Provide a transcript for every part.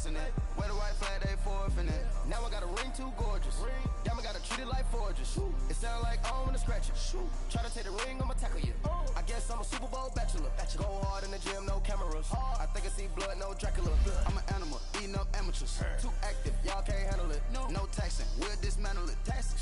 forcing it. Wear the white flag, they forfeiting it. Now I got a ring too gorgeous. Diamond gotta treat it like forges. It sound like I don't wanna scratch it. Try to take the ring, I'ma tackle you. I guess I'm a Super Bowl bachelor. Go hard in the gym, no cameras. I think I see blood, no Dracula. I'm an animal, eating up amateurs. Too active, y'all can't handle it. No taxing, we'll dismantle it.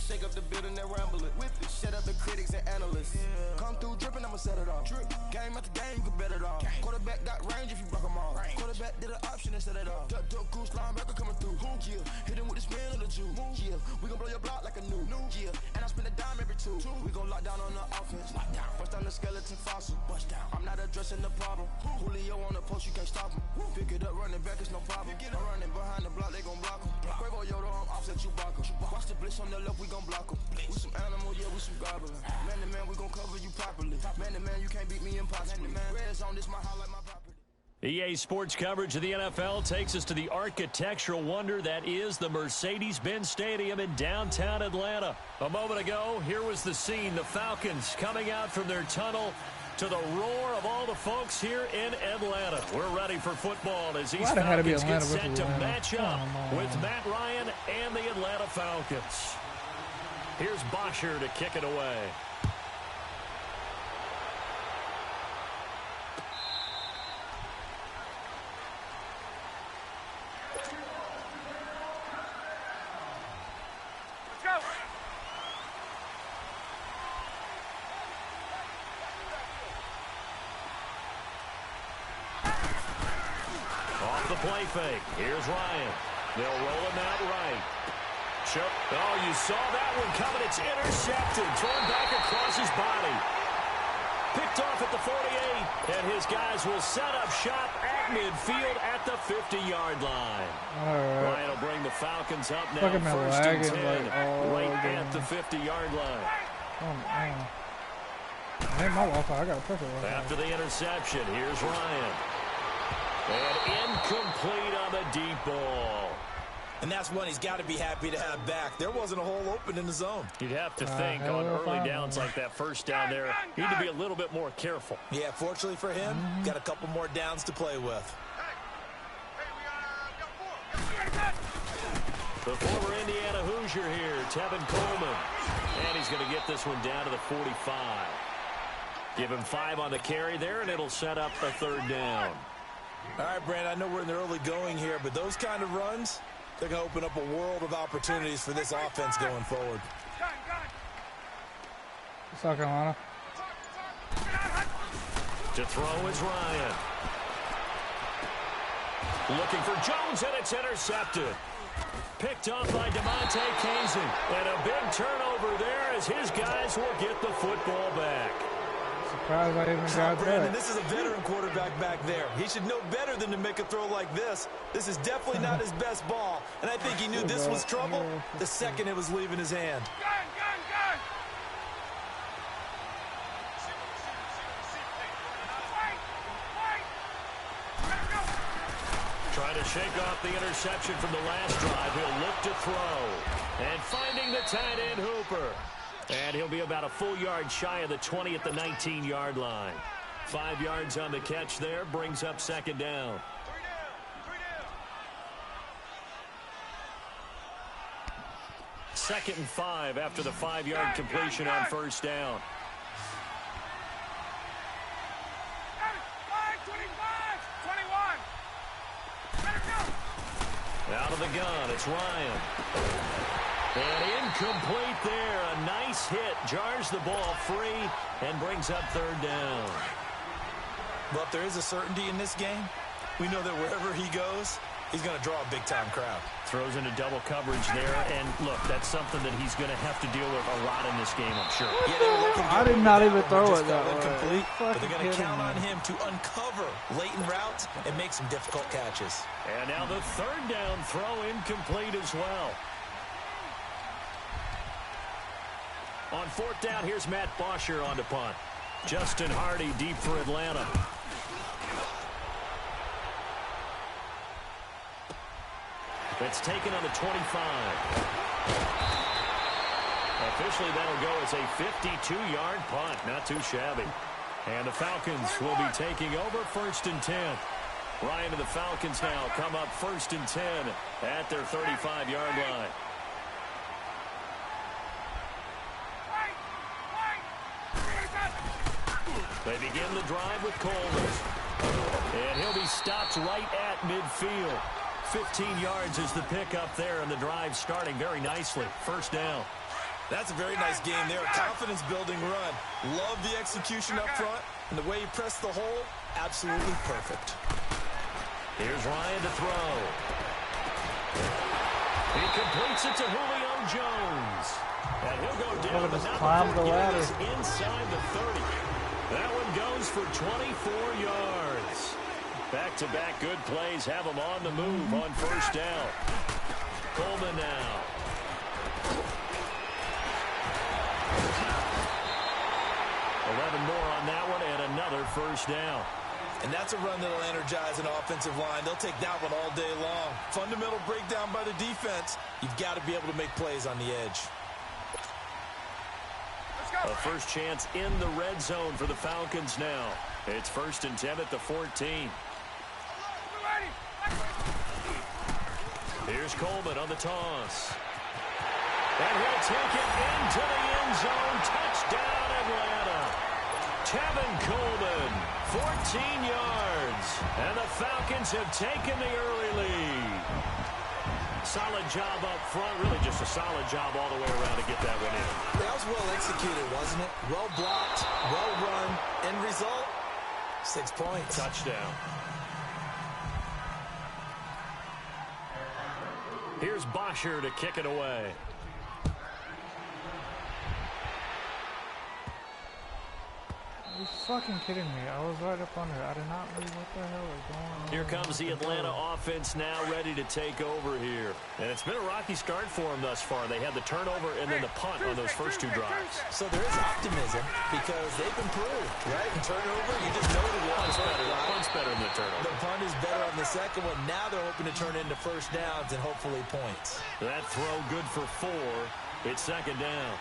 Shake up the building and ramble it. Whip it, shut up the critics and analysts. Come through dripping, I'ma set it off. Game after game, you can bet it off. Quarterback got range if you block them all. Quarterback did an option and set it off. Duck, goose, linebacker coming through. Yeah, hit him with the spin of the Jew. Yeah, we gon' blow your block like a new. Yeah, and I spend a dime every two. We gon' lock down on the offense. Bust down the skeleton fossil. Bust down. I'm not addressing the problem. Julio on the post, you can't stop him. Pick it up, running back, it's no problem. I'm running behind the block, they gon' block him. Quavo Yoda, I'm offset Chewbacca. Watch the blitz on the left, we gon' block him. We some animal, yeah, we some goblin. Man to man, we gon' cover you properly. Man to man, you can't beat me impossibly. Red zone, this my highlight, my property. EA Sports coverage of the NFL takes us to the architectural wonder that is the Mercedes-Benz Stadium in downtown Atlanta. A moment ago, here was the scene. The Falcons coming out from their tunnel to the roar of all the folks here in Atlanta. We're ready for football as these Falcons get set to match up with Matt Ryan and the Atlanta Falcons. Here's Bosher to kick it away. Play fake. Here's Ryan. They'll roll him out right. Oh, you saw that one coming. It's intercepted. Thrown back across his body. Picked off at the 48. And his guys will set up shop at midfield at the 50-yard line. Ryan will bring the Falcons up now. First and 10. Right at the 50-yard line. After the interception, here's Ryan. And incomplete on the deep ball. And that's one he's got to be happy to have back. There wasn't a hole open in the zone. You'd have to think on early downs like that first down there, you need to be a little bit more careful. Yeah, fortunately for him, got a couple more downs to play with. The former Indiana Hoosier here, Tevin Coleman. And he's going to get this one down to the 45. Give him 5 on the carry there, and it'll set up a third down. All right, Brandon, I know we're in the early going here, but those kind of runs, they're going to open up a world of opportunities for this offense going forward. South Carolina. To throw is Ryan. Looking for Jones, and it's intercepted. Picked off by DeMonte Casey. And a big turnover there as his guys will get the football back. Surprised I even got Brandon, that. this is a veteran quarterback back there. He should know better than to make a throw like this. This is definitely not his best ball. And I think he knew this was trouble the second it was leaving his hand. Trying to shake off the interception from the last drive. He'll look to throw. And finding the tight end Hooper. And he'll be about a full yard shy of the 20 at the 19-yard line. 5 yards on the catch there. Brings up second down. Second and 5 after the 5-yard completion on first down. Out of the gun, it's Ryan. And incomplete there. A nice hit. Jars the ball free and brings up third down. Well, if there is a certainty in this game, we know that wherever he goes, he's going to draw a big-time crowd. Throws into double coverage there. And, look, that's something that he's going to have to deal with a lot in this game, I'm sure. I did not even throw it that way. But they're going to count on him to uncover latent routes and make some difficult catches. And now the third down throw incomplete as well. On fourth down, here's Matt Bosher on the punt. Justin Hardy deep for Atlanta. It's taken on the 25. Officially, that'll go as a 52-yard punt. Not too shabby. And the Falcons will be taking over first and 10. Ryan and the Falcons now come up 1st and 10 at their 35-yard line. They begin the drive with Coleman. And he'll be stopped right at midfield. 15 yards is the pickup there, and the drive starting very nicely. 1st down. That's a very nice game there. A confidence-building run. Love the execution up front. And the way he pressed the hole, absolutely perfect. Here's Ryan to throw. He completes it to Julio Jones. And he'll go down, but not before getting us inside the 30. That one goes for 24 yards. Back-to-back good plays have him on the move on 1st down. Coleman now. More on that one, and another 1st down. And that's a run that'll energize an offensive line. They'll take that one all day long. Fundamental breakdown by the defense. You've got to be able to make plays on the edge. A first chance in the red zone for the Falcons now. It's 1st and 10 at the 14. Here's Coleman on the toss. And he'll take it into the end zone. Touchdown, Atlanta. Tevin Coleman, 14 yards. And the Falcons have taken the early lead. Solid job up front. Really just a solid job all the way around to get that one in. That was well executed, wasn't it? Well blocked, well run. End result, 6 points. Touchdown. Here's Bosher to kick it away. Are you fucking kidding me? I was right up under it. I did not read what the hell is going on. Here comes the Atlanta offense now ready to take over here. And it's been a rocky start for them thus far. They had the turnover and then the punt on those first 2 drives. So there is optimism because they've improved, right? And turnover, you just know the Punt's better. Punt's better than the turnover. The punt is better on the second one. Now they're hoping to turn into 1st downs and hopefully points. That throw good for 4. It's 2nd down.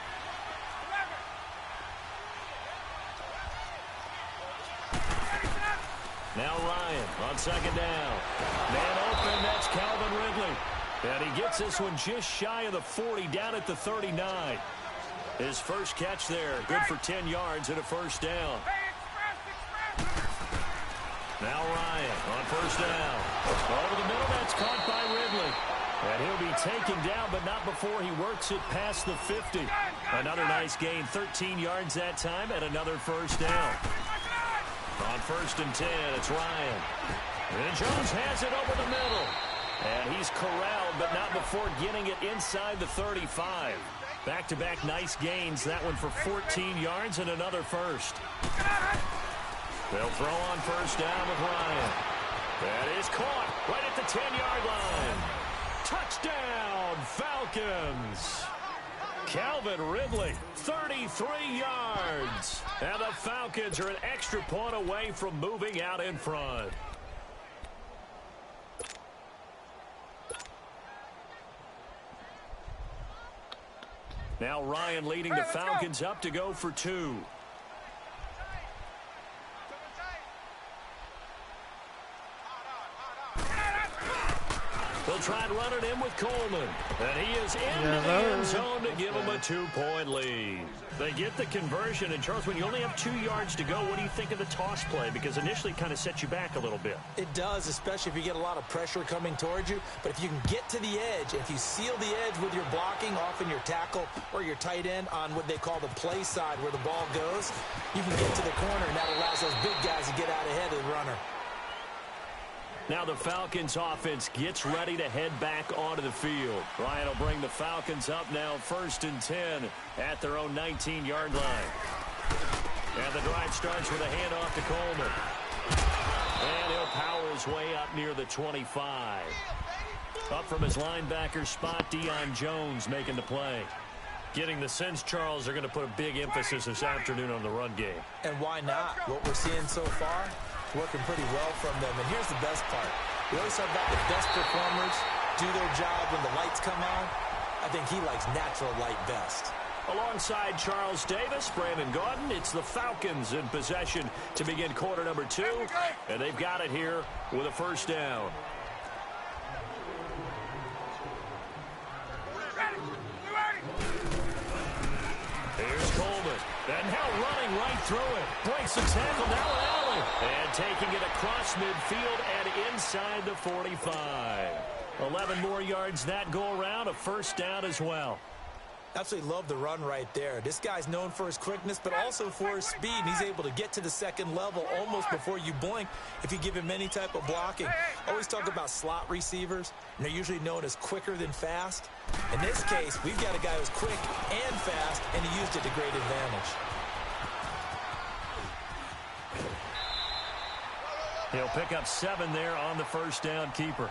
Now Ryan on 2nd down. Man open, that's Calvin Ridley. And he gets this one just shy of the 40, down at the 39. His first catch there, good for 10 yards and a 1st down. Now Ryan on 1st down. Over the middle, that's caught by Ridley. And he'll be taken down, but not before he works it past the 50. Another nice gain, 13 yards that time, and another 1st down. On 1st and 10, it's Ryan. And Jones has it over the middle. And he's corralled, but not before getting it inside the 35. Back-to-back nice gains. That one for 14 yards and another 1st. They'll throw on 1st down with Ryan. That is caught right at the 10-yard line. Touchdown, Falcons. Calvin Ridley, 33 yards. And the Falcons are an extra point away from moving out in front. Now Ryan leading the Falcons up to go for 2. They'll try and run it in with Coleman. And he is into the end zone to give him a 2-point lead. They get the conversion. And, Charles, when you only have 2 yards to go, what do you think of the toss play? Because initially it kind of sets you back a little bit. It does, especially if you get a lot of pressure coming towards you. But if you can get to the edge, if you seal the edge with your blocking, often your tackle or your tight end on what they call the play side where the ball goes, you can get to the corner, and that allows those big guys to get out ahead of the runner. Now the Falcons offense gets ready to head back onto the field. Ryan will bring the Falcons up now 1st and 10 at their own 19-yard line. And the drive starts with a handoff to Coleman. And he'll power his way up near the 25. Up from his linebacker spot, Deion Jones making the play. Getting the sense, Charles, they're going to put a big emphasis this afternoon on the run game. And why not? What we're seeing so far, working pretty well from them. And here's the best part. We always talk about the best performers do their job when the lights come on. I think he likes natural light best. Alongside Charles Davis, Brandon Gaudin, it's the Falcons in possession to begin quarter number 2. And they've got it here with a first down. Here's Coleman. And now running right through it. Breaks the tackle. Now Allen. And taking it across midfield and inside the 45. 11 more yards that go around. A first down as well. Absolutely love the run right there. This guy's known for his quickness, but also for his speed. And he's able to get to the second level almost before you blink if you give him any type of blocking. Always talk about slot receivers, and they're usually known as quicker than fast. In this case, we've got a guy who's quick and fast, and he used it to great advantage. He'll pick up 7 there on the first down keeper.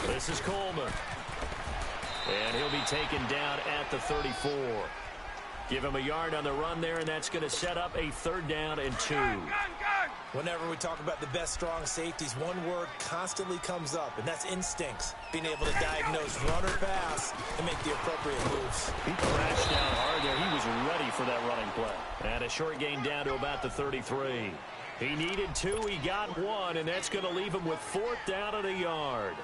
This is Coleman. And he'll be taken down at the 34. Give him a yard on the run there, and that's going to set up a 3rd down and 2. Whenever we talk about the best strong safeties, one word constantly comes up, and that's instincts. Being able to diagnose run or pass and make the appropriate moves. He crashed down hard there. He was ready for that running play. And a short gain down to about the 33. He needed 2. He got 1, and that's going to leave him with 4th down and a yard.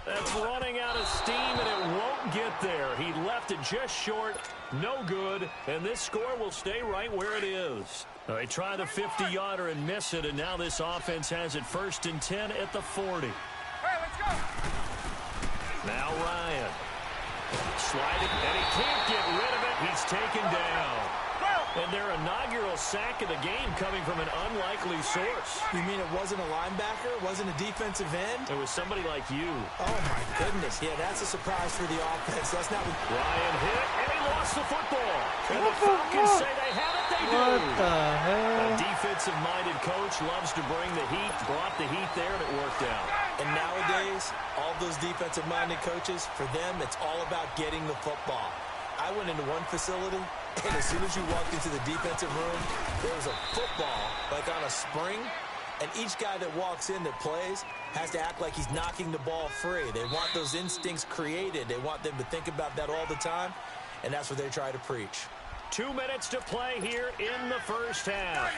That's running out of steam, and it won't get there. He left it just short, no good, and this score will stay right where it is. They try the 50-yarder and miss it, and now this offense has it 1st and 10 at the 40. Hey, let's go. Now Ryan. Sliding, and he can't get rid of it. He's taken down. And their inaugural sack of the game coming from an unlikely source. You mean it wasn't a linebacker? It wasn't a defensive end? It was somebody like you. Oh, my goodness. Yeah, that's a surprise for the offense. That's not what... Ryan hit, and he lost the football. And the Falcons say they have it. They do. What the hell? A defensive-minded coach loves to bring the heat, brought the heat there, and it worked out. And nowadays, all those defensive-minded coaches, for them, it's all about getting the football. I went into one facility, and as soon as you walked into the defensive room, there was a football, like on a spring, and each guy that walks in that plays has to act like he's knocking the ball free. They want those instincts created. They want them to think about that all the time, and that's what they try to preach. 2 minutes to play here in the first half.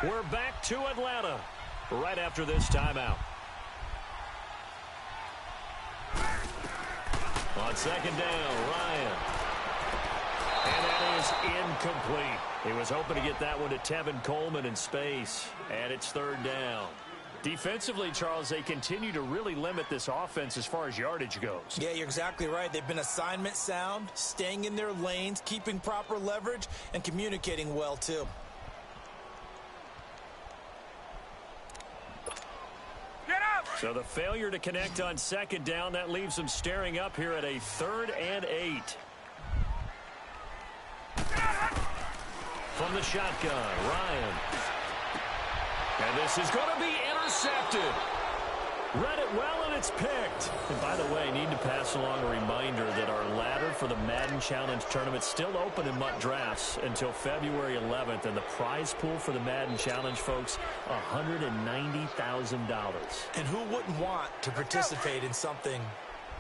We're back to Atlanta right after this timeout. On 2nd down, Ryan. And that is incomplete. He was hoping to get that one to Tevin Coleman in space. And it's 3rd down. Defensively, Charles, they continue to really limit this offense as far as yardage goes. Yeah, you're exactly right. They've been assignment sound, staying in their lanes, keeping proper leverage, and communicating well, too. So the failure to connect on 2nd down, that leaves them staring up here at a 3rd and 8. From the shotgun, Ryan. And this is going to be intercepted. Read it well, and it's picked. And by the way, I need to pass along a reminder that our ladder for the Madden Challenge tournament is still open in MUT Drafts until February 11th. And the prize pool for the Madden Challenge, folks, $190,000. And who wouldn't want to participate in something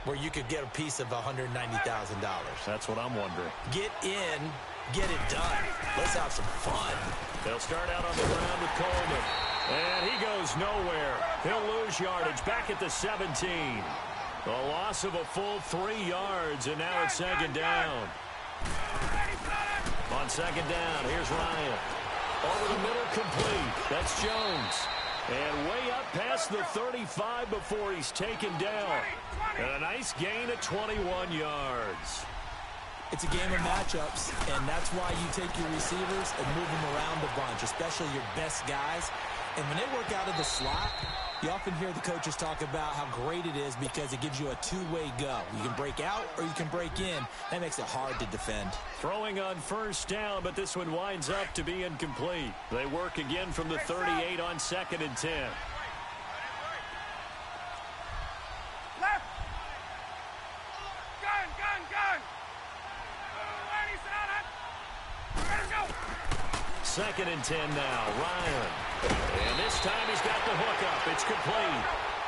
where you could get a piece of $190,000? That's what I'm wondering. Get in, get it done. Let's have some fun. They'll start out on the ground with Coleman. And he goes nowhere. He'll lose yardage back at the 17. A loss of a full 3 yards, and now it's 2nd down. On 2nd down, here's Ryan. Over the middle, complete. That's Jones. And way up past the 35 before he's taken down. And a nice gain of 21 yards. It's a game of matchups, and that's why you take your receivers and move them around a bunch, especially your best guys. And when they work out of the slot, You often hear the coaches talk about how great it is because it gives you a two-way go. You can break out or you can break in. That makes it hard to defend. Throwing on first down, but this one winds up to be incomplete. They work again from the 38 on 2nd and 10. Left. Gun. Let go. 2nd and 10 now. Ryan. And this time he's got the hook up. It's complete.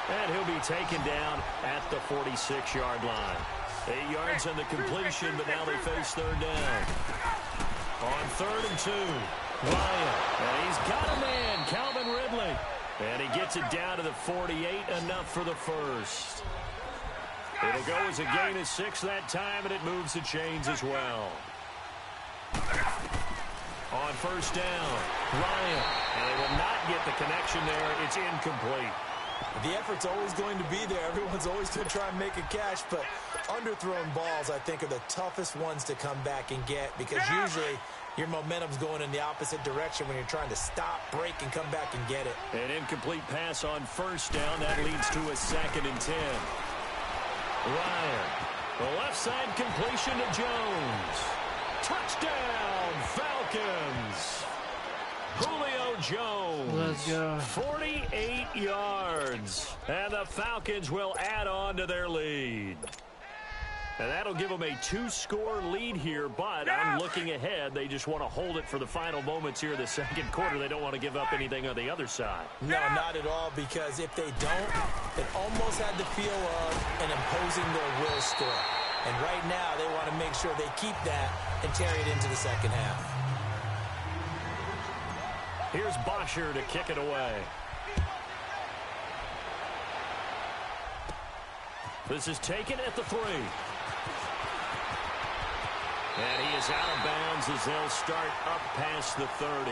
And he'll be taken down at the 46-yard line. 8 yards on the completion, but now they face third down. On 3rd and 2. Ryan. And he's got a man, Calvin Ridley. And he gets it down to the 48, enough for the first. It'll go as a gain of 6 that time, and it moves the chains as well. On first down, Ryan. And they will not get the connection there. It's incomplete. The effort's always going to be there. Everyone's always going to try and make a catch, but underthrown balls, I think, are the toughest ones to come back and get because usually your momentum's going in the opposite direction when you're trying to stop, break, and come back and get it. An incomplete pass on first down. That leads to a 2nd and 10. Ryan. The left side completion to Jones. Touchdown, Falcons. Julio Jones. Let's go. 48 yards. And the Falcons will add on to their lead. And that'll give them a 2-score lead here, but I'm looking ahead. They just want to hold it for the final moments here in the second quarter. They don't want to give up anything on the other side. No, not at all, because if they don't, it almost had the feel of an imposing their will score. And right now, they want to make sure they keep that and carry it into the second half. Here's Bosher to kick it away. This is taken at the 3. And he is out of bounds as they'll start up past the 30.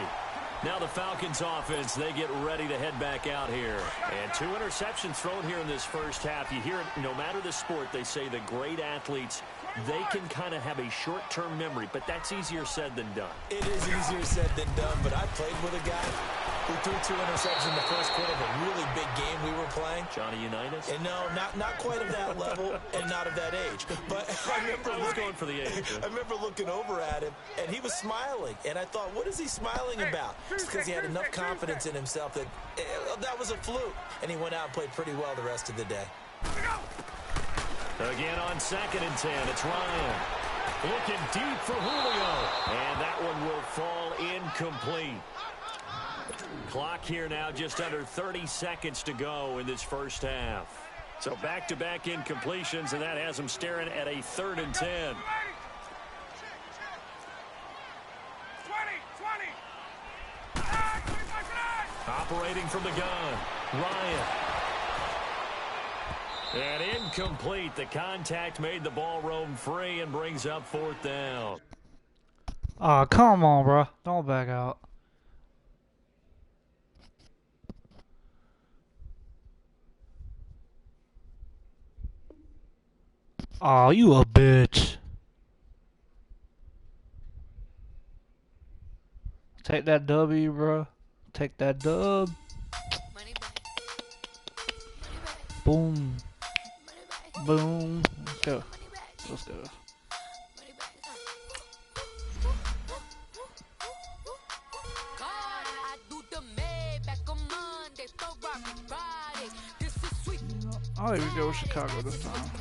Now the Falcons offense, they get ready to head back out here. And 2 interceptions thrown here in this first half. You hear it, no matter the sport, they say the great athletes, they can kind of have a short-term memory, but that's easier said than done. It is easier said than done, but I played with a guy who threw 2 interceptions in the first quarter of a really big game we were playing. Johnny Unitas? And no, not quite of that level and not of that age. But I remember going for the age. I remember looking over at him, and he was smiling. And I thought, what is he smiling about? It's because he had enough confidence in himself that that was a fluke. And he went out and played pretty well the rest of the day. Again on 2nd and 10, it's Ryan. Looking deep for Julio. And that one will fall incomplete. Clock here now, just under 30 seconds to go in this first half. So back-to-back incompletions, and that has them staring at a 3rd and 10. 20. Operating from the gun, Ryan. And incomplete. The contact made the ball roam free and brings up 4th down. Aw, come on, bro. Don't back out. Aw, you a bitch. Take that W, bro. Take that dub. Boom. Boom. Let's go. Let's go. I think we go with Chicago this time.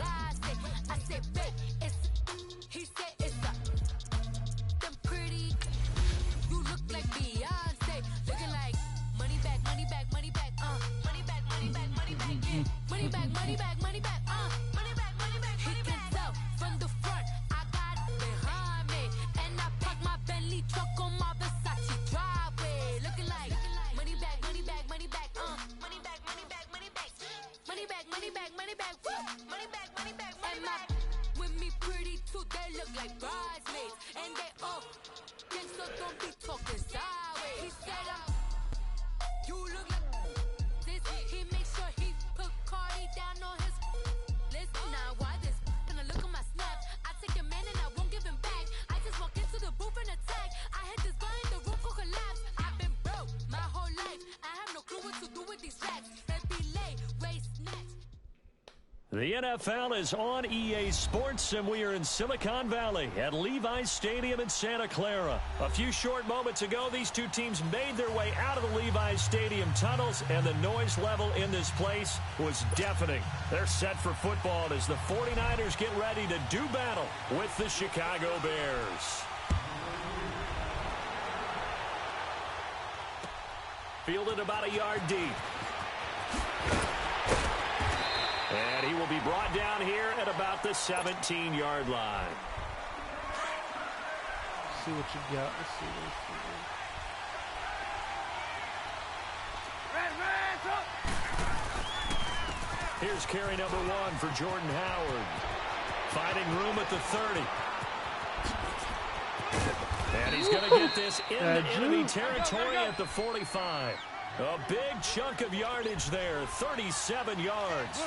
What to do with these racks? They be The NFL is on EA Sports, and we are in Silicon Valley at Levi's Stadium in Santa Clara. A few short moments ago, these two teams made their way out of the Levi's Stadium tunnels, and the noise level in this place was deafening. They're set for football as the 49ers get ready to do battle with the Chicago Bears. Fielded about a yard deep. And he will be brought down here at about the 17-yard line. Let's see what you got. Let's see what you got. Here's carry number 1 for Jordan Howard. Finding room at the 30. And he's going to get this into enemy territory at the 45. A big chunk of yardage there, 37 yards.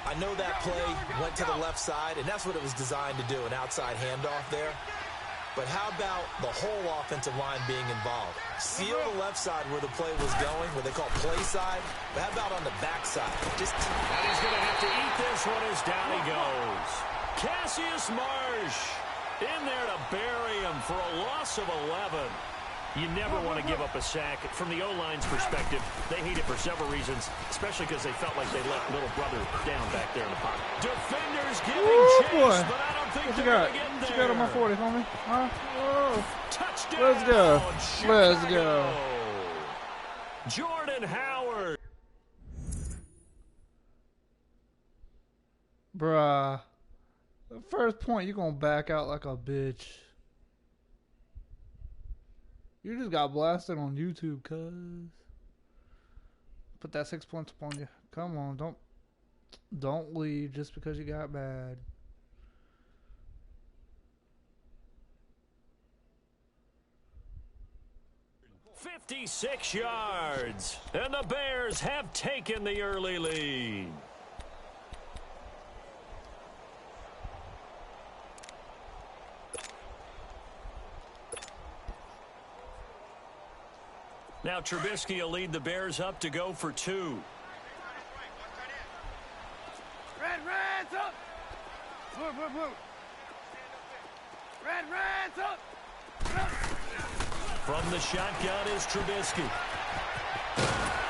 I know that play went to the left side, and that's what it was designed to do, an outside handoff there. But how about the whole offensive line being involved? Seal the left side where the play was going, what they call play side, but how about on the back side? And he's going to have to eat this one as down he goes. Cassius Marsh in there to bury him for a loss of 11. You never want to give up a sack. From the O-line's perspective, they hate it for several reasons, especially because they felt like they let little brother down back there in the pocket. Defenders giving chase, but I don't think they're going to get there. What you got on my 40, homie? Huh? Whoa. Touchdown. Let's go. Chicago. Let's go. Jordan Howard. Bruh. The first point, you're going to back out like a bitch. You just got blasted on YouTube, cuz. Put that 6 points upon you. Come on, don't leave just because you got bad. "56 yards, and the Bears have taken the early lead. Now Trubisky will lead the Bears up to go for 2. Red's up. Move. Red's up. From the shotgun is Trubisky.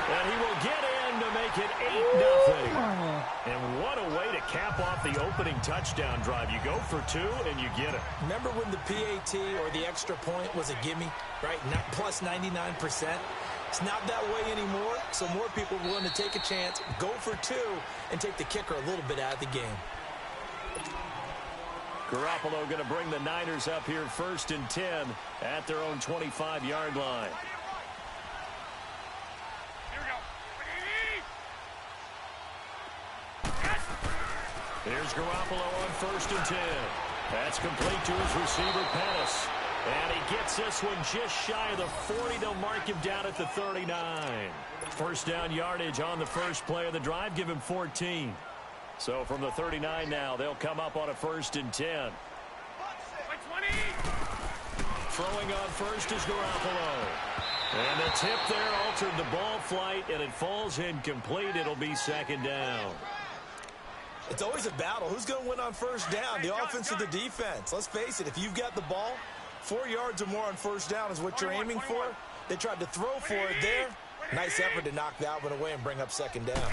And he will get in to make it 8-0. And what a way to cap off the opening touchdown drive. You go for 2 and you get it. Remember when the PAT or the extra point was a gimme, right? Plus 99%. It's not that way anymore, so more people are willing to take a chance, go for 2, and take the kicker a little bit out of the game. Garoppolo going to bring the Niners up here 1st and 10 at their own 25-yard line. Here's Garoppolo on 1st and 10. That's complete to his receiver, Pettis. And he gets this one just shy of the 40. They'll mark him down at the 39. First down yardage on the first play of the drive. Give him 14. So from the 39 now, they'll come up on a 1st and 10. Throwing on first is Garoppolo. And the tip there altered the ball flight, and it falls incomplete. It'll be 2nd down. It's always a battle. Who's going to win on 1st down, the offense or the defense? Let's face it, if you've got the ball, 4 yards or more on 1st down is what you're aiming for. They tried to throw for it there. Nice effort to knock that one away and bring up 2nd down.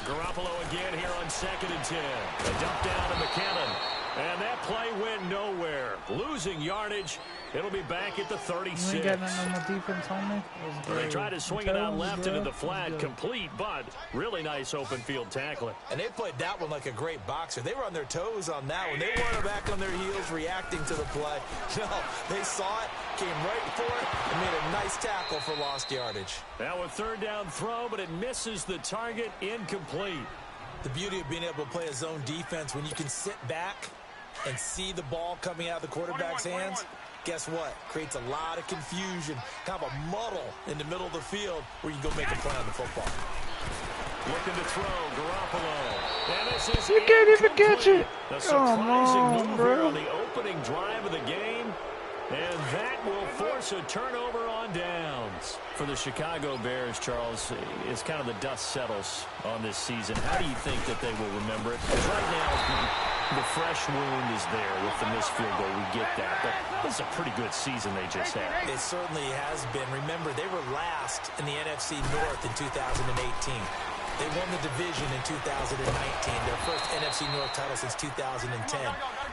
Garoppolo again here on 2nd and 10. They dump down to McKinnon. And that play went nowhere. Losing yardage. It'll be back at the 36. You ain't got nothing on the defense, homie. They tried to swing it out left into the flat, complete, but really nice open field tackling. And they played that one like a great boxer. They were on their toes on that one. They weren't back on their heels reacting to the play. No, they saw it, came right for it, and made a nice tackle for lost yardage. Now a 3rd down throw, but it misses the target, incomplete. The beauty of being able to play a zone defense when you can sit back and see the ball coming out of the quarterback's hands, guess what? Creates a lot of confusion, kind of a muddle in the middle of the field where you can go make a play on the football. Looking to throw, Garoppolo. And this is you can't even catch it. A surprising move here on the opening drive of the game. And that will force a turnover on downs. For the Chicago Bears, Charles, as kind of the dust settles on this season, how do you think that they will remember it? Because right now, the fresh wound is there with the missed field goal. We get that. But this is a pretty good season they just had. It certainly has been. Remember, they were last in the NFC North in 2018. They won the division in 2019, their first NFC North title since 2010.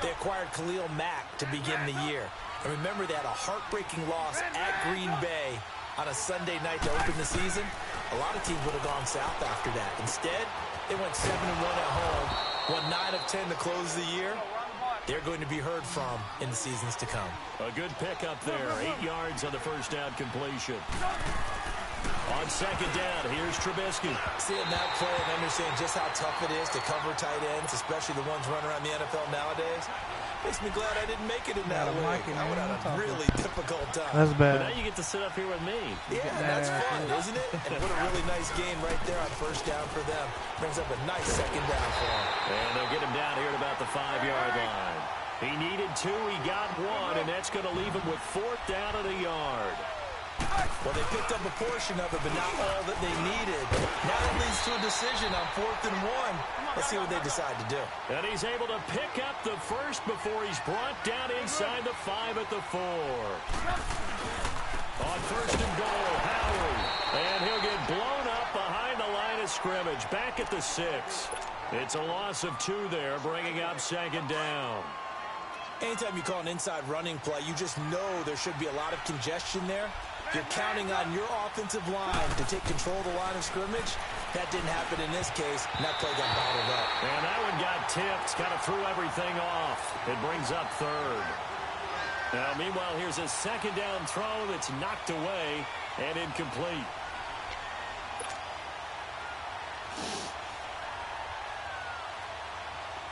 They acquired Khalil Mack to begin the year. And remember, they had a heartbreaking loss at Green Bay on a Sunday night to open the season. A lot of teams would have gone south after that. Instead, they went 7-1 at home, won 9 of 10 to close the year. They're going to be heard from in the seasons to come. A good pickup there, 8 yards on the first down completion. On second down, here's Trubisky. Seeing that play and understand just how tough it is to cover tight ends, especially the ones running around the NFL nowadays, makes me glad I didn't make it in that league. I would have a really difficult time. That's bad. But now you get to sit up here with me. Yeah, that's fun, isn't it? And what a really nice game right there on first down for them. Brings up a nice second down for them. And they'll get him down here at about the 5-yard line. He needed 2, he got 1, and that's going to leave him with 4th down at a yard. Well, they picked up a portion of it, but not all that they needed. Now it leads to a decision on 4th and 1. Let's see what they decide to do. And he's able to pick up the first before he's brought down inside the 5 at the 4. On 1st and goal, Howard. And he'll get blown up behind the line of scrimmage. Back at the 6. It's a loss of 2 there, bringing up 2nd down. Anytime you call an inside running play, you just know there should be a lot of congestion there. You're counting on your offensive line to take control of the line of scrimmage. That didn't happen in this case, and that play got bottled up. And that one got tipped, kind of threw everything off. It brings up 3rd. Now, meanwhile, here's a 2nd down throw that's knocked away and incomplete.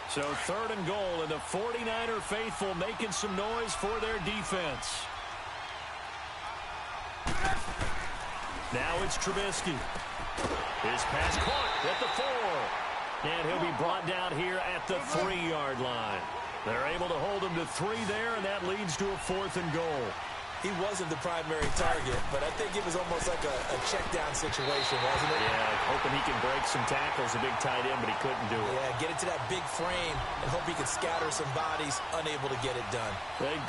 So 3rd and goal, and the 49er faithful making some noise for their defense. Now it's Trubisky. His pass caught at the 4. And he'll be brought down here at the 3-yard line. They're able to hold him to 3 there, and that leads to a 4th and goal. He wasn't the primary target, but I think it was almost like a check-down situation, wasn't it? Yeah, hoping he can break some tackles, a big tight end, but he couldn't do it. Yeah, get into that big frame and hope he could scatter some bodies, unable to get it done.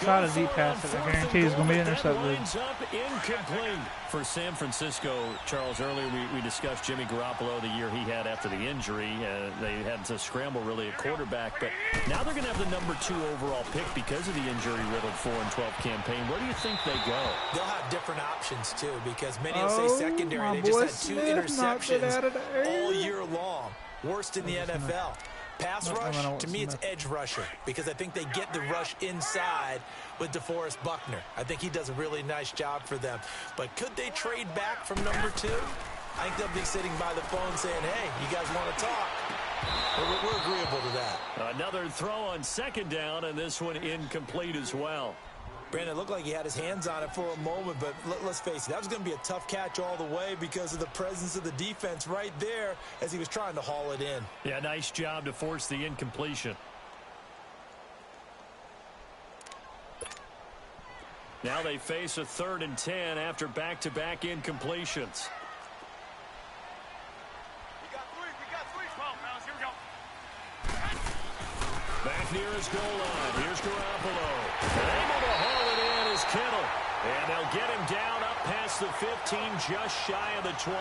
Try to deep pass it. I guarantee he's going to be intercepted. Lines up incomplete for San Francisco. Charles, earlier we discussed Jimmy Garoppolo, the year he had after the injury. They had to scramble really at quarterback, but now they're going to have the number 2 overall pick because of the injury-riddled 4-12 campaign. Where do you think they go? They'll have different options, too, because many will say secondary. They just had 2 interceptions all year long. Worst in the NFL. Pass rush, to me, it's edge rusher, because I think they get the rush inside with DeForest Buckner. I think he does a really nice job for them. But could they trade back from number 2? I think they'll be sitting by the phone saying, hey, you guys want to talk? We're agreeable to that. Another throw on 2nd down, and this one incomplete as well. Brandon, it looked like he had his hands on it for a moment, but let's face it, that was going to be a tough catch all the way because of the presence of the defense right there as he was trying to haul it in. Yeah, nice job to force the incompletion. Now they face a 3rd and 10 after back-to-back incompletions. We got three. Well, fellas, here we go. Back near his goal line. Here's Garoppolo. Able to haul it in is Kittle. And they'll get him down up past the 15, just shy of the 20.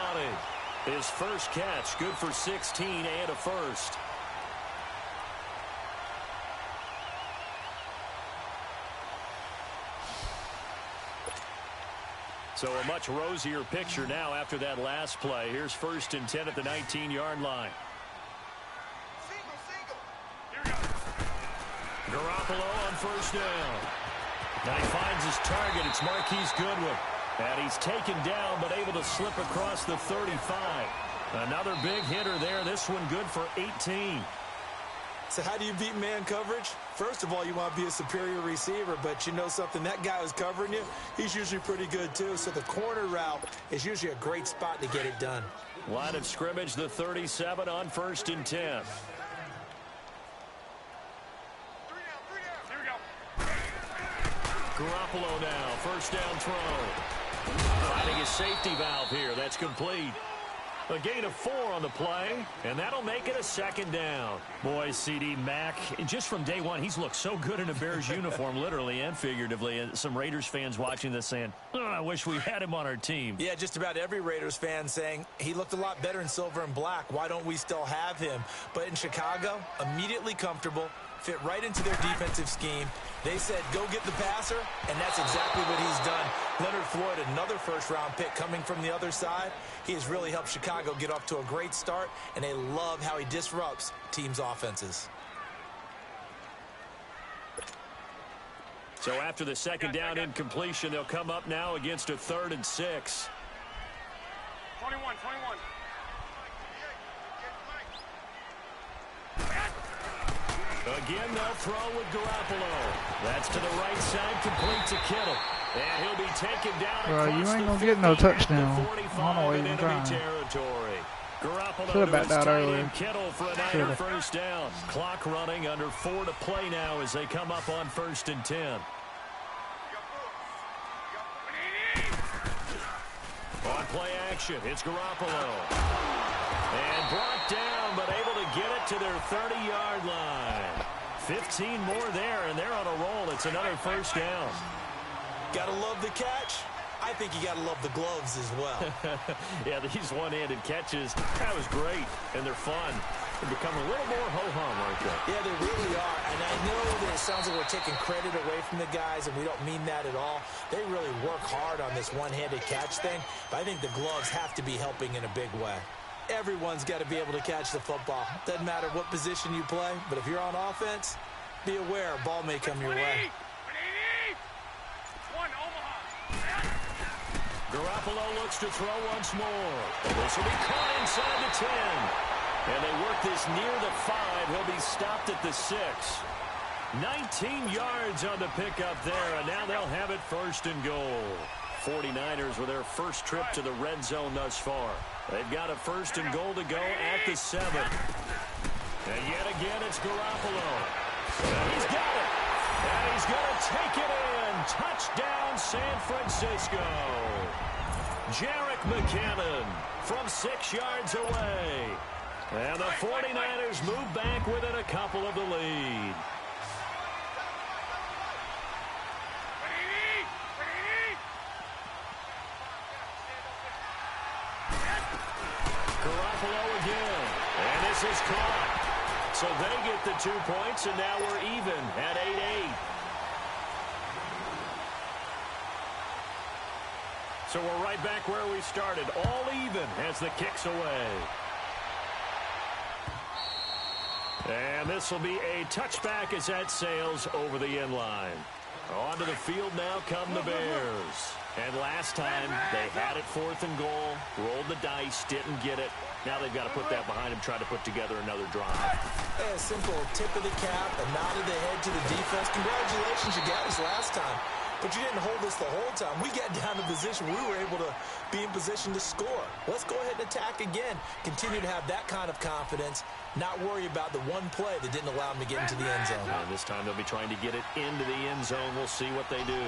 His first catch, good for 16 and a first. So a much rosier picture now after that last play. Here's 1st and 10 at the 19-yard line. Garoppolo on 1st down. Now he finds his target. It's Marquise Goodwin. And he's taken down but able to slip across the 35. Another big hitter there. This one good for 18. So how do you beat man coverage? First of all, you want to be a superior receiver, but you know something, that guy who's covering you, he's usually pretty good too. So the corner route is usually a great spot to get it done. Line of scrimmage, the 37 on 1st and 10. Here we go. Garoppolo now, first down throw. Finding his safety valve here. That's complete. A gain of 4 on the play, and that'll make it a second down. Boy, CD Mack, just from day one, he's looked so good in a Bears uniform, literally and figuratively. And some Raiders fans watching this saying, oh, I wish we had him on our team. Yeah, just about every Raiders fan saying he looked a lot better in silver and black. Why don't we still have him? But in Chicago, immediately comfortable, fit right into their defensive scheme. They said, go get the passer, and that's exactly what he's done. Leonard Floyd, another first-round pick coming from the other side. He has really helped Chicago get off to a great start, and they love how he disrupts teams' offenses. So after the second down incompletion, they'll come up now against a 3rd and 6. 21. Again, they'll throw with Garoppolo. That's to the right side, complete to Kittle. And he'll be taken down Bro, you across ain't the gonna get no 50 at touchdown. the I don't know 45 why in you're enemy trying. territory. Garoppolo Should've to backed his out tight earlier. end Kittle for a Niner first down. Clock running, under 4 to play now as they come up on 1st and 10. On play action, it's Garoppolo. And brought down, but able to get it to their 30-yard line. 15 more there, and they're on a roll. It's another first down. Gotta love the catch. I think you gotta love the gloves as well. Yeah, these one-handed catches, that was great, and they're fun. They become a little more ho-hum, aren't they? Yeah, they really are. And I know that it sounds like we're taking credit away from the guys, and we don't mean that at all. They really work hard on this one-handed catch thing, but I think the gloves have to be helping in a big way. Everyone's got to be able to catch the football. Doesn't matter what position you play, but if you're on offense, be aware a ball may come your way. Garoppolo looks to throw once more. This will be caught inside the 10. And they work this near the 5. He'll be stopped at the 6. 19 yards on the pickup there, and now they'll have it 1st and goal. 49ers with their first trip to the red zone thus far. They've got a 1st and goal to go at the 7. And yet again, it's Garoppolo. And he's got it. And he's going to take it in. Touchdown, San Francisco. Jerick McKinnon from 6 yards away. And the 49ers move back within a couple of the lead. Garoppolo again. And this is caught. So they get the 2 points, and now we're even at 8-8. So we're right back where we started, all even as the kick's away. And this will be a touchback as that sails over the end line. Onto the field now come the Bears. And last time they had it 4th and goal, rolled the dice, didn't get it. Now they've got to put that behind them, try to put together another drive. A simple tip of the cap, a nod of the head to the defense. Congratulations, you got us last time. But you didn't hold us the whole time. We got down to position. We were able to be in position to score. Let's go ahead and attack again. Continue to have that kind of confidence. Not worry about the one play that didn't allow them to get into the end zone. And this time they'll be trying to get it into the end zone. We'll see what they do.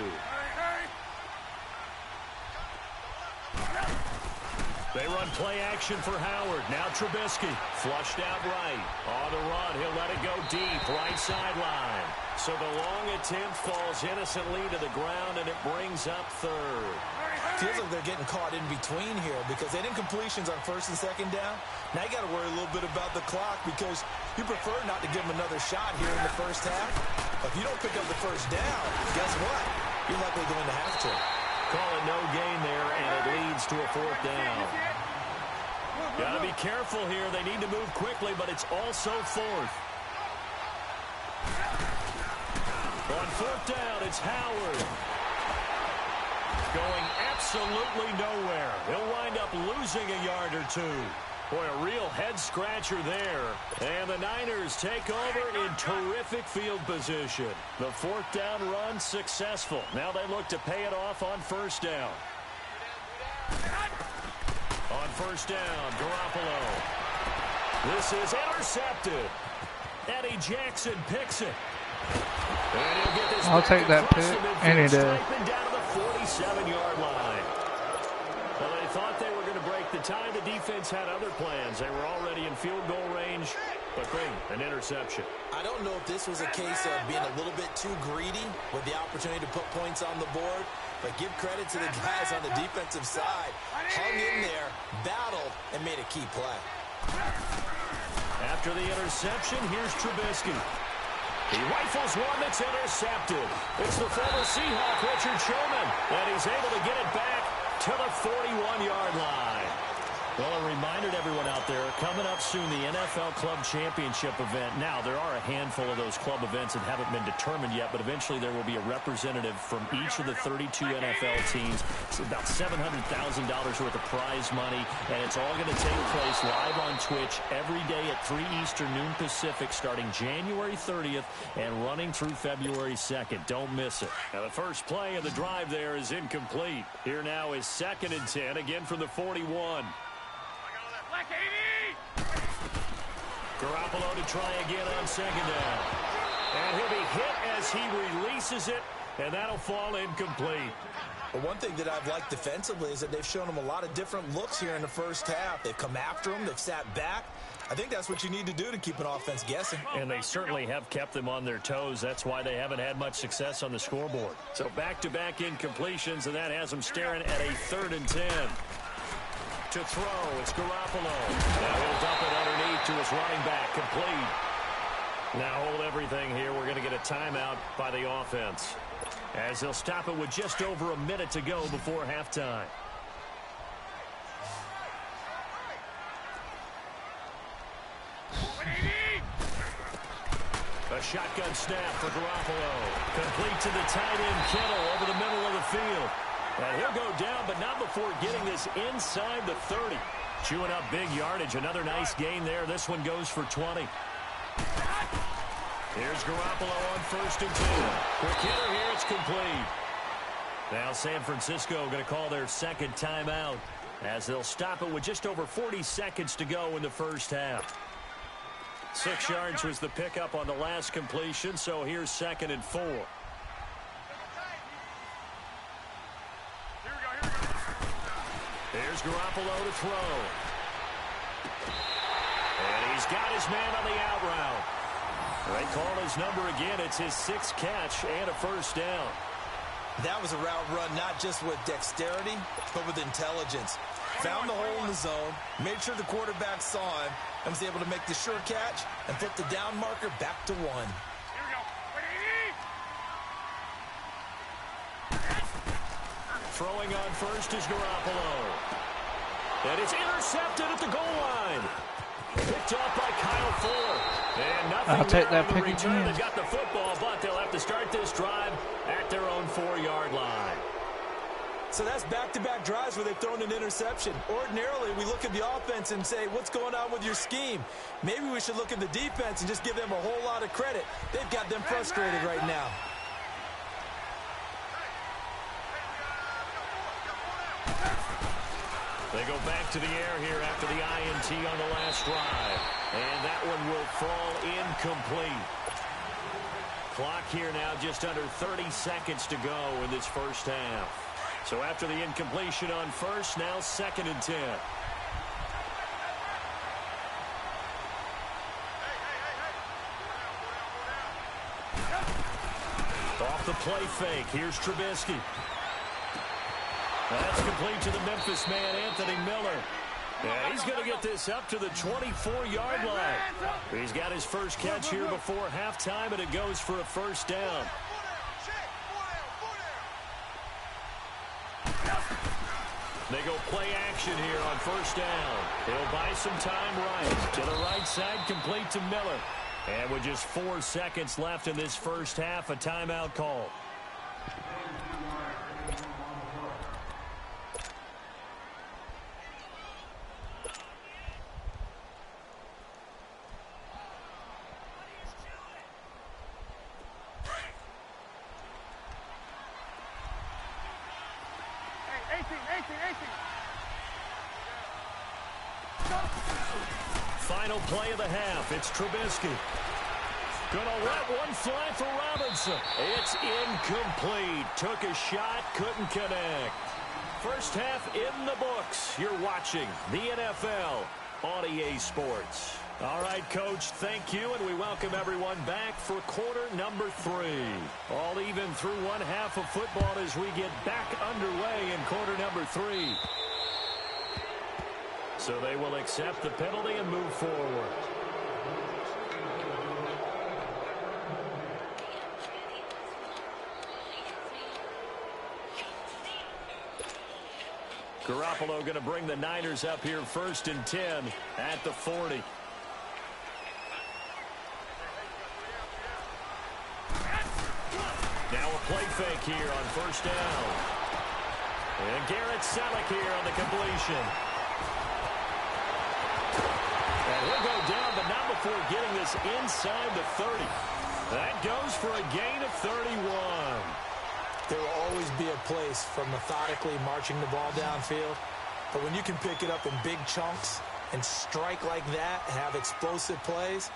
They run play action for Howard. Now Trubisky flushed out right. On the run, he'll let it go deep. Right sideline. So the long attempt falls innocently to the ground, and it brings up 3rd. Feels like they're getting caught in between here because they didn't completions on 1st and 2nd down. Now you got to worry a little bit about the clock because you prefer not to give them another shot here in the first half. If you don't pick up the first down, guess what? You're likely going to have to. Call it no gain there, and it leads to a 4th down. Got to be careful here. They need to move quickly, but it's also 4th. On 4th down, it's Howard. Going absolutely nowhere. He'll wind up losing a yard or 2. Boy, a real head-scratcher there. And the Niners take over in terrific field position. The 4th down run successful. Now they look to pay it off on 1st down. On 1st down, Garoppolo. This is intercepted. Eddie Jackson picks it. I'll take that pick any day. Down to the 47-yard line. Well, they thought they were going to break the tie. The defense had other plans. They were already in field goal range, but boom, an interception. I don't know if this was a case of being a little bit too greedy with the opportunity to put points on the board, but give credit to the guys on the defensive side. Hung in there, battled, and made a key play. After the interception, here's Trubisky. He rifles one that's intercepted. It's the former Seahawk, Richard Sherman, and he's able to get it back to the 41-yard line. Well, a reminder to everyone out there, coming up soon, the NFL Club Championship event. Now, there are a handful of those club events that haven't been determined yet, but eventually there will be a representative from each of the 32 NFL teams. It's about $700,000 worth of prize money, and it's all going to take place live on Twitch every day at 3 Eastern, noon Pacific, starting January 30th and running through February 2nd. Don't miss it. Now, the first play of the drive there is incomplete. Here now is 2nd and 10, again from the 41. Garoppolo to try again on 2nd down. And he'll be hit as he releases it, and that'll fall incomplete. But one thing that I've liked defensively is that they've shown him a lot of different looks here in the first half. They've come after him. They've sat back. I think that's what you need to do to keep an offense guessing. And they certainly have kept them on their toes. That's why they haven't had much success on the scoreboard. So back-to-back incompletions, and that has them staring at a 3rd and 10. To throw, it's Garoppolo. Now he'll dump it underneath to his running back, complete. Now hold everything here. We're going to get a timeout by the offense, as they'll stop it with just over a minute to go before halftime. A shotgun snap for Garoppolo. Complete to the tight end, Kittle, over the middle of the field. And he'll go down, but not before getting this inside the 30. Chewing up big yardage. Another nice gain there. This one goes for 20. Here's Garoppolo on 1st and 10. Quick hitter here. It's complete. Now San Francisco going to call their 2nd timeout, as they'll stop it with just over 40 seconds to go in the first half. 6 yards was the pickup on the last completion, so here's 2nd and 4. Here's Garoppolo to throw. And he's got his man on the out route. They call his number again. It's his 6th catch and a 1st down. That was a route run not just with dexterity, but with intelligence. Found the hole in the zone, made sure the quarterback saw him, and was able to make the sure catch and put the down marker back to 1. Throwing on 1st is Garoppolo. And it's intercepted at the goal line. Picked off by Kyle Fuller. And nothing. I'll take that pick return. again. They've got the football, but they'll have to start this drive at their own 4-yard line. So that's back-to-back drives where they've thrown an interception. Ordinarily, we look at the offense and say, what's going on with your scheme? Maybe we should look at the defense and just give them a whole lot of credit. They've got them frustrated right now. They go back to the air here after the INT on the last drive. And that one will fall incomplete. Clock here now just under 30 seconds to go in this first half. So after the incompletion on 1st, now 2nd and 10. Off the play fake, here's Trubisky. That's complete to the Memphis man, Anthony Miller. Yeah, he's going to get this up to the 24-yard line. He's got his first catch here before halftime, and it goes for a 1st down. They go play action here on 1st down. He'll buy some time right. To the right side, complete to Miller. And with just 4 seconds left in this first half, a timeout call. Final play of the half. It's Trubisky. Gonna let one fly for Robinson. It's incomplete. Took a shot, couldn't connect. First half in the books. You're watching the NFL on EA Sports. All right, Coach, thank you, and we welcome everyone back for quarter number 3. All even through one half of football as we get back underway in quarter number 3. So they will accept the penalty and move forward. Garoppolo going to bring the Niners up here 1st and 10 at the 40. Now a play fake here on 1st down. And Garrett Selleck here on the completion. And he'll go down, but not before getting this inside the 30. That goes for a gain of 31. There will always be a place for methodically marching the ball downfield. But when you can pick it up in big chunks and strike like that, have explosive plays,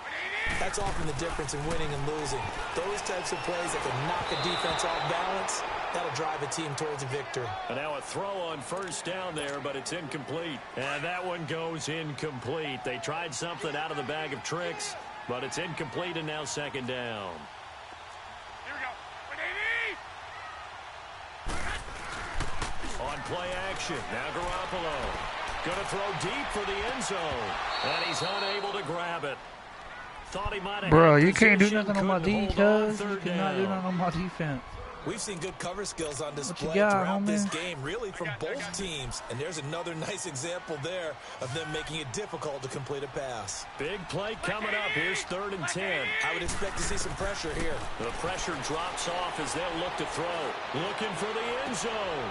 that's often the difference in winning and losing. Those types of plays that can knock a defense off balance, that'll drive a team towards a victory. And now a throw on 1st down there, but it's incomplete. And that one goes incomplete. They tried something out of the bag of tricks, but it's incomplete and now 2nd down. On play action, now Garoppolo. Going to throw deep for the end zone. And he's unable to grab it. Thought he might have. Bro, you can't do nothing on my defense. You cannot do nothing on my defense. We've seen good cover skills on display got, throughout homie? this game, really from both teams. And there's another nice example there of them making it difficult to complete a pass. Big play coming up. Here's 3rd and 10. I would expect to see some pressure here. The pressure drops off as they'll look to throw. Looking for the end zone.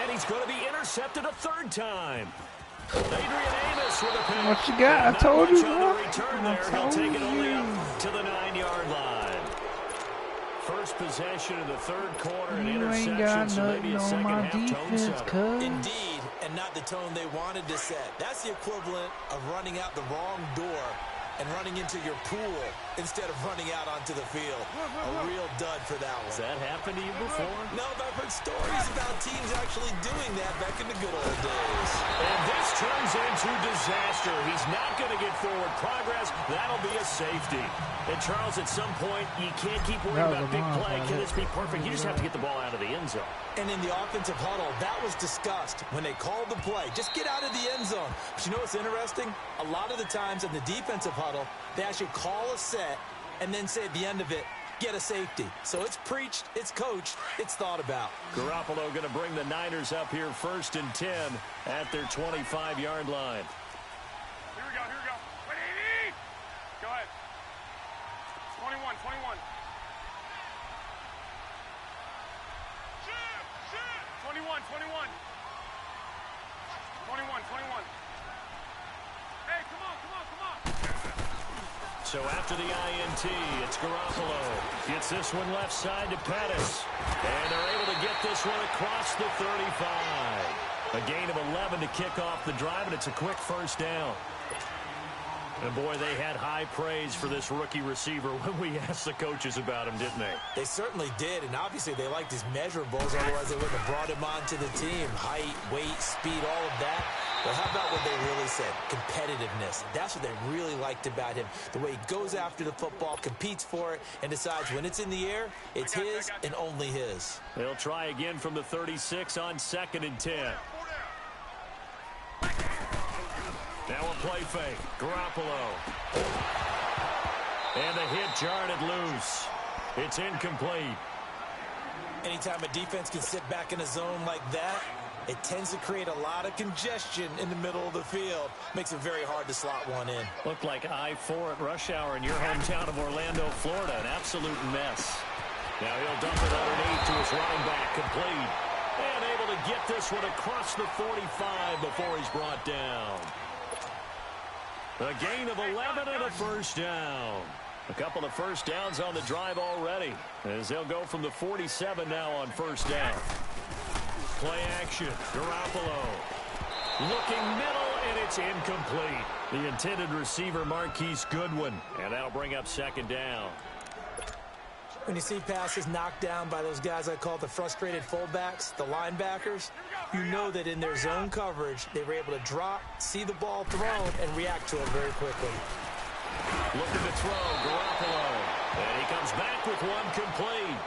And he's going to be intercepted a 3rd time. Adrian Amos with a pick. What you got? I told you, bro. Return there. He'll take it only up to the 9-yard line. First possession of the 3rd quarter, and You ain't interception, got so maybe a nothing on second my half tone defense, setter. cuz. Indeed, and not the tone they wanted to set. That's the equivalent of running out the wrong door and running into your pool instead of running out onto the field. A real dud for that one. Has that happened to you before? No, but I've heard stories about teams actually doing that back in the good old days. And this turns into disaster. He's not going to get forward progress. That'll be a safety. And Charles, at some point, you can't keep worrying about big play. Can this be perfect? You just have to get the ball out of the end zone. And in the offensive huddle, that was discussed when they called the play. Just get out of the end zone. But you know what's interesting? A lot of the times in the defensive huddle, they actually call a set and then say at the end of it, get a safety. So it's preached, it's coached, it's thought about. Garoppolo going to bring the Niners up here 1st and 10 at their 25-yard line. Here we go, here we go. Wait, go ahead. 21. Shoot. 21. 21. Hey, come on. So after the INT, it's Garoppolo. Gets this one left side to Pettis. And they're able to get this one across the 35. A gain of 11 to kick off the drive, and it's a quick 1st down. And boy, they had high praise for this rookie receiver when we asked the coaches about him, didn't they? They certainly did, and obviously they liked his measurables, otherwise they wouldn't have brought him onto the team. Height, weight, speed, all of that. But how about what they really said? Competitiveness. That's what they really liked about him. The way he goes after the football, competes for it, and decides when it's in the air, it's his and only his. They'll try again from the 36 on 2nd and 10. Now a play fake. Garoppolo. And the hit jarred it loose. It's incomplete. Anytime a defense can sit back in a zone like that, it tends to create a lot of congestion in the middle of the field. Makes it very hard to slot one in. Looked like I-4 at rush hour in your hometown of Orlando, Florida. An absolute mess. Now he'll dump it underneath to his running back. Complete. And able to get this one across the 45 before he's brought down. A gain of 11 and a 1st down. A couple of 1st downs on the drive already, as they'll go from the 47 now on 1st down. Play action. Garoppolo looking middle and it's incomplete. The intended receiver, Marquise Goodwin, and that'll bring up second down. When you see passes knocked down by those guys I call the frustrated fullbacks, the linebackers, you know that in their zone coverage, they were able to drop, see the ball thrown, and react to it very quickly. Looking to throw, Garoppolo. And he comes back with one complete.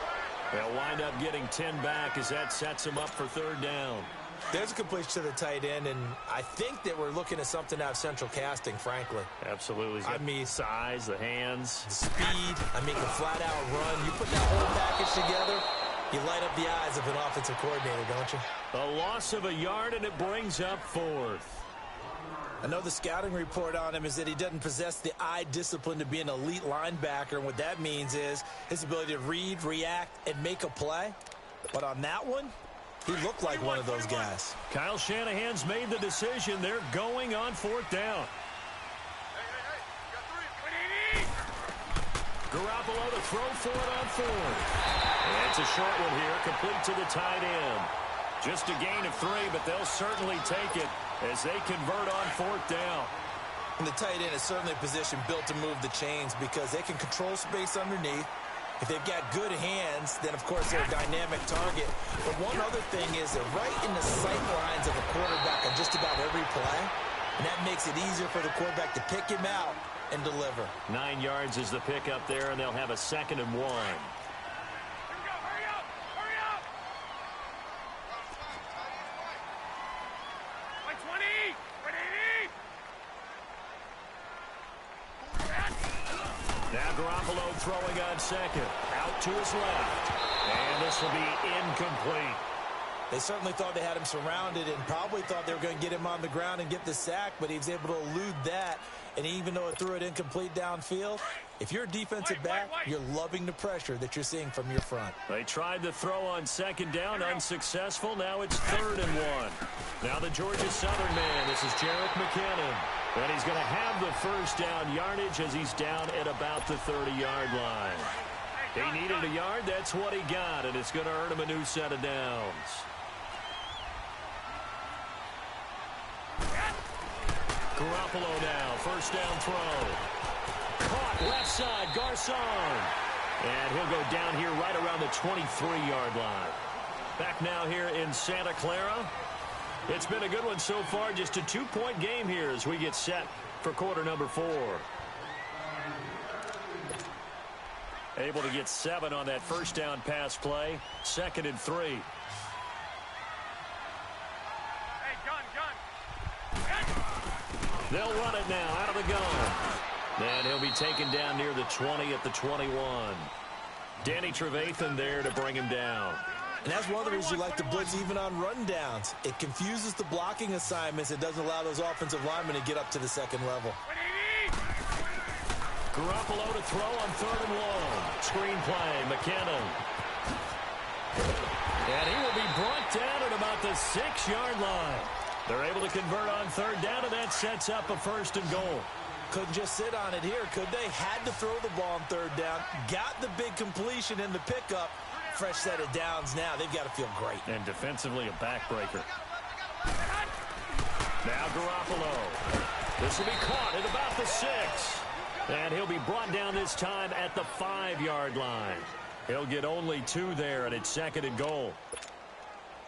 They'll wind up getting 10 back as that sets him up for third down. There's a completion to the tight end, and I think that we're looking at something out of central casting, frankly. Absolutely. I mean, size, the hands. The speed. I mean, the flat-out run. You put that whole package together, you light up the eyes of an offensive coordinator, don't you? A loss of a yard, and it brings up fourth. I know the scouting report on him is that he doesn't possess the eye discipline to be an elite linebacker, and what that means is his ability to read, react, and make a play. But on that one, he looked like one of those guys. Kyle Shanahan's made the decision. They're going on fourth down. Garoppolo to throw for it on fourth. And it's a short one here, complete to the tight end. Just a gain of 3, but they'll certainly take it as they convert on fourth down. And the tight end is certainly a position built to move the chains because they can control space underneath. If they've got good hands, then, of course, they're a dynamic target. But one other thing is they're right in the sight lines of the quarterback on just about every play, and that makes it easier for the quarterback to pick him out and deliver. 9 yards is the pickup there, and they'll have a 2nd and 1. Hurry up! Hurry up! By 20! By 80! Now Garoppolo throwing on second. Out to his left. And this will be incomplete. They certainly thought they had him surrounded and probably thought they were going to get him on the ground and get the sack, but he was able to elude that. And even though it threw it incomplete downfield, if you're a defensive back, you're loving the pressure that you're seeing from your front. They tried to throw on second down, unsuccessful. Now it's 3rd and 1. Now the Georgia Southern man, this is Jerick McKinnon. And he's going to have the first down yardage as he's down at about the 30-yard line. He needed a yard. That's what he got, and it's going to earn him a new set of downs. Garoppolo now, first down throw. Caught left side, Garcon. And he'll go down here right around the 23-yard line. Back now here in Santa Clara. It's been a good one so far, just a 2-point game here as we get set for quarter number 4. Able to get 7 on that first down pass play. 2nd and 3. Hey, gun! They'll run it now out of the gun. And he'll be taken down near the 20 at the 21. Danny Trevathan there to bring him down. And that's one of the reasons you like to blitz even on rundowns. It confuses the blocking assignments. It doesn't allow those offensive linemen to get up to the second level. Garoppolo to throw on 3rd and long. Screen play, McKinnon. And he will be brought down at about the 6-yard line. They're able to convert on 3rd down, and that sets up a 1st and goal. Couldn't just sit on it here, could they? Had to throw the ball on 3rd down. Got the big completion in the pickup. Fresh set of downs now. They've got to feel great. And defensively, a backbreaker. Now Garoppolo. This will be caught at about the 6. And he'll be brought down this time at the 5-yard line. He'll get only 2 there, and it's 2nd and goal.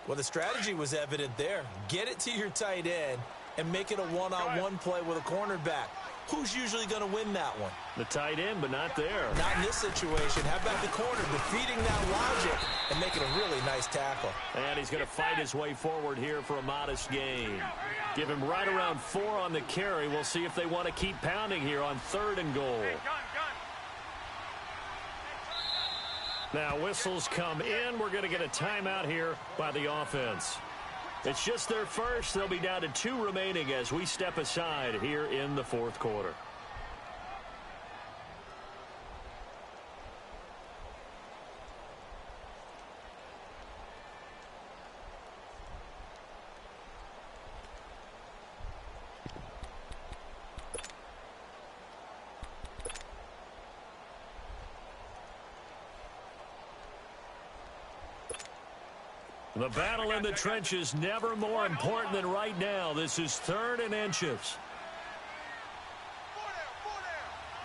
Well, the strategy was evident there. Get it to your tight end and make it a one-on-one play with a cornerback. Who's usually going to win that one? The tight end, but not there. Not in this situation. How about the corner defeating that logic and making a really nice tackle? And he's going to fight his way forward here for a modest gain. Give him right around 4 on the carry. We'll see if they want to keep pounding here on 3rd and goal. Now whistles come in. We're going to get a timeout here by the offense. It's just their first. They'll be down to 2 remaining as we step aside here in the 4th quarter. The battle in the trenches never more important than right now. This is 3rd and inches.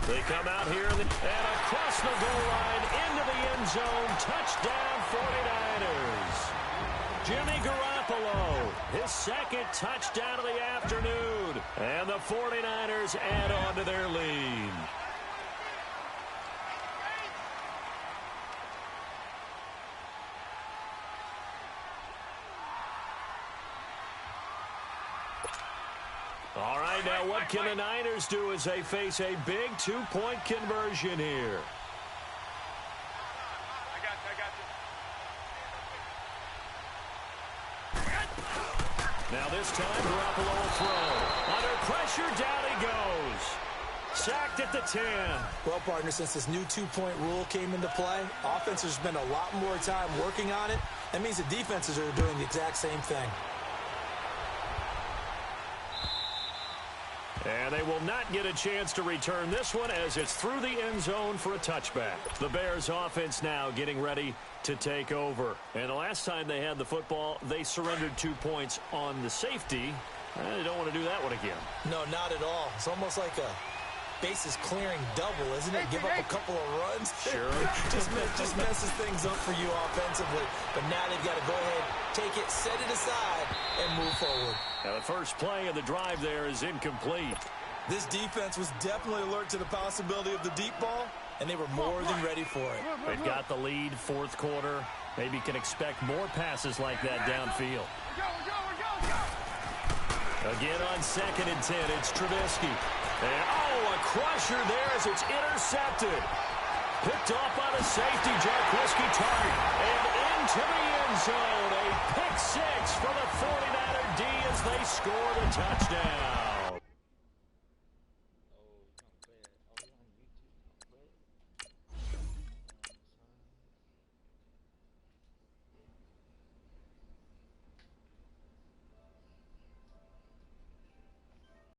They come out here and across the goal line into the end zone. Touchdown 49ers. Jimmy Garoppolo, his 2nd touchdown of the afternoon. And the 49ers add on to their lead. All right, now what can the Niners do as they face a big 2-point conversion here? I got you. Now this time, Garoppolo will throw. Under pressure, down he goes. Sacked at the 10. Well, partner, since this new 2-point rule came into play, offenses spend a lot more time working on it. That means the defenses are doing the exact same thing. And they will not get a chance to return this one as it's through the end zone for a touchback. The Bears offense now getting ready to take over. And the last time they had the football, they surrendered 2 points on the safety. They don't want to do that one again. No, not at all. It's almost like a bases clearing double, isn't it? Give up a couple of runs. Sure. just messes things up for you offensively. But now they've got to go ahead, take it, set it aside, and move forward. Now the first play of the drive there is incomplete. This defense was definitely alert to the possibility of the deep ball, and they were more than ready for it. They've got the lead, 4th quarter. Maybe can expect more passes like that downfield. Again on 2nd and 10, it's Trubisky. And, a crusher there as it's intercepted. Picked off by the safety, Jarquiski Tartt. And into the end zone. A pick 6 for the 49er D as they score the touchdown.